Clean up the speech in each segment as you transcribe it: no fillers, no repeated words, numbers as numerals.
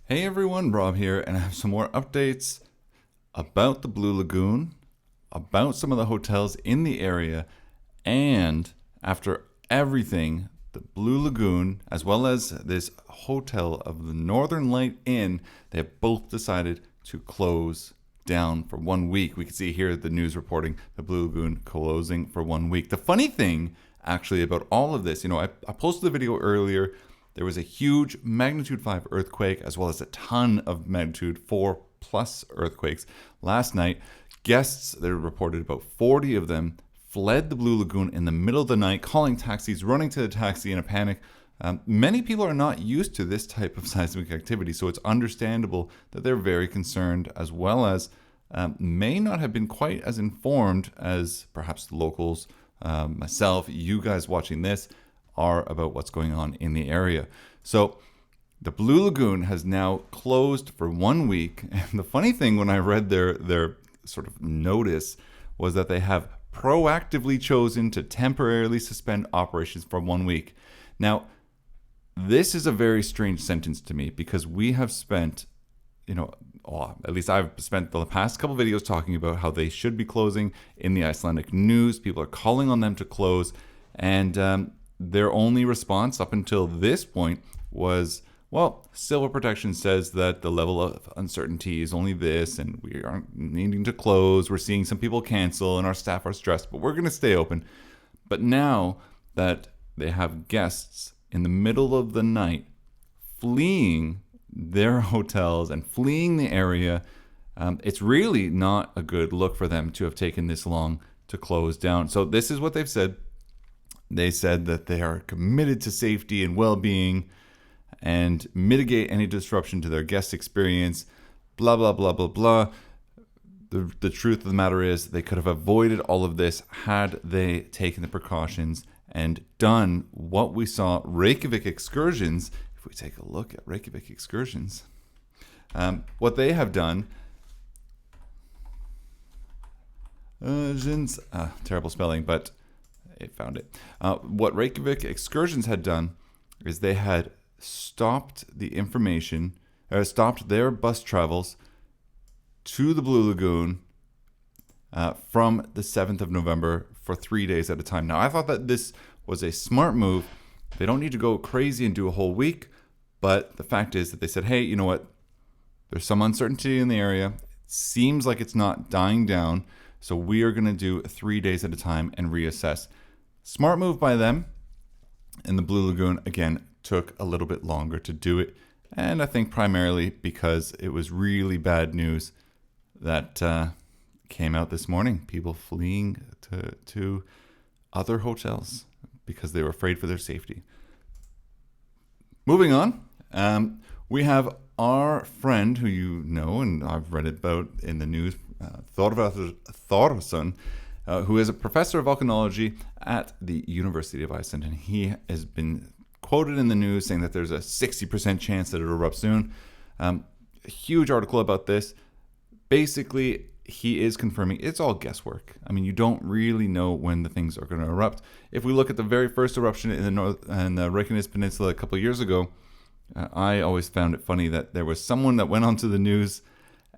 Hey everyone, Rob here, and I have some more updates about the Blue Lagoon, about some of the hotels in the area, and after everything, the Blue Lagoon, as well as this hotel of the Northern Light Inn, they have both decided to close down for 1 week. We can see here the news reporting the Blue Lagoon closing for 1 week. The funny thing, actually, about all of this, I posted the video earlier. There was a huge magnitude 5 earthquake, as well as a ton of magnitude 4 plus earthquakes last night. Guests, they reported about 40 of them, fled the Blue Lagoon in the middle of the night, calling taxis, running to the taxi in a panic. Many people are not used to this type of seismic activity, so it's understandable that they're very concerned, as well as may not have been quite as informed as perhaps the locals, myself, you guys watching this, are about what's going on in the area. So the Blue Lagoon has now closed for 1 week. And the funny thing when I read their sort of notice was that they have proactively chosen to temporarily suspend operations for 1 week. Now, this is a very strange sentence to me because we have spent, at least I've spent the past couple videos talking about how they should be closing in the Icelandic news. People are calling on them to close, and their only response up until this point was, well, Civil Protection says that the level of uncertainty is only this, and we aren't needing to close. We're seeing some people cancel, and our staff are stressed, but we're going to stay open. But now that they have guests in the middle of the night fleeing their hotels and fleeing the area, it's really not a good look for them to have taken this long to close down. So this is what they've said. They said that they are committed to safety and well-being and mitigate any disruption to their guest experience, blah, blah, blah, blah, blah. The truth of the matter is they could have avoided all of this had they taken the precautions and done what we saw Reykjavik excursions. If we take a look at Reykjavik excursions, what they have done, terrible spelling, but it found it. What Reykjavik excursions had done is they had stopped stopped their bus travels to the Blue Lagoon from the 7th of November for 3 days at a time. Now, I thought that this was a smart move. They don't need to go crazy and do a whole week, but the fact is that they said, hey, you know what? There's some uncertainty in the area. It seems like it's not dying down, so we are going to do 3 days at a time and reassess. Smart move by them. And the Blue Lagoon, again, took a little bit longer to do it. And I think primarily because it was really bad news that came out this morning. People fleeing to other hotels because they were afraid for their safety. Moving on, we have our friend who you know, and I've read about in the news, Thorson, who is a professor of volcanology at the University of Iceland. And he has been quoted in the news saying that there's a 60% chance that it'll erupt soon. A huge article about this. Basically, he is confirming it's all guesswork. I mean, you don't really know when the things are going to erupt. If we look at the very first eruption in the Reykjanes Peninsula a couple of years ago, I always found it funny that there was someone that went onto the news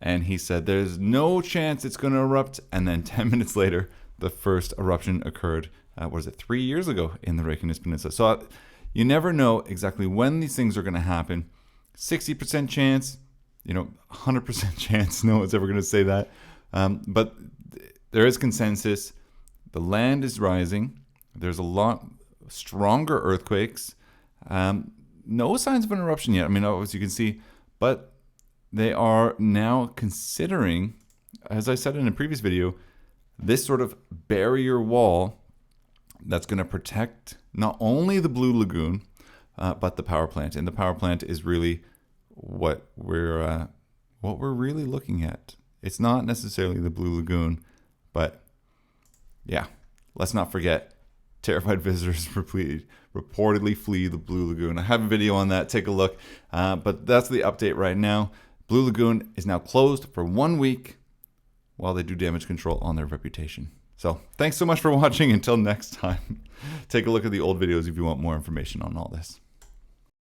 and he said, there's no chance it's going to erupt. And then 10 minutes later, the first eruption occurred, 3 years ago in the Reykjanes Peninsula. So you never know exactly when these things are going to happen. 60% chance, 100% chance. No one's ever going to say that. But there is consensus. The land is rising. There's a lot stronger earthquakes. No signs of an eruption yet. I mean, as you can see, but they are now considering, as I said in a previous video, this sort of barrier wall that's going to protect not only the Blue Lagoon, but the power plant. And the power plant is really what we're really looking at. It's not necessarily the Blue Lagoon, but yeah, let's not forget, terrified visitors reportedly flee the Blue Lagoon. I have a video on that. Take a look. But that's the update right now. Blue Lagoon is now closed for 1 week while they do damage control on their reputation. So thanks so much for watching. Until next time, take a look at the old videos if you want more information on all this.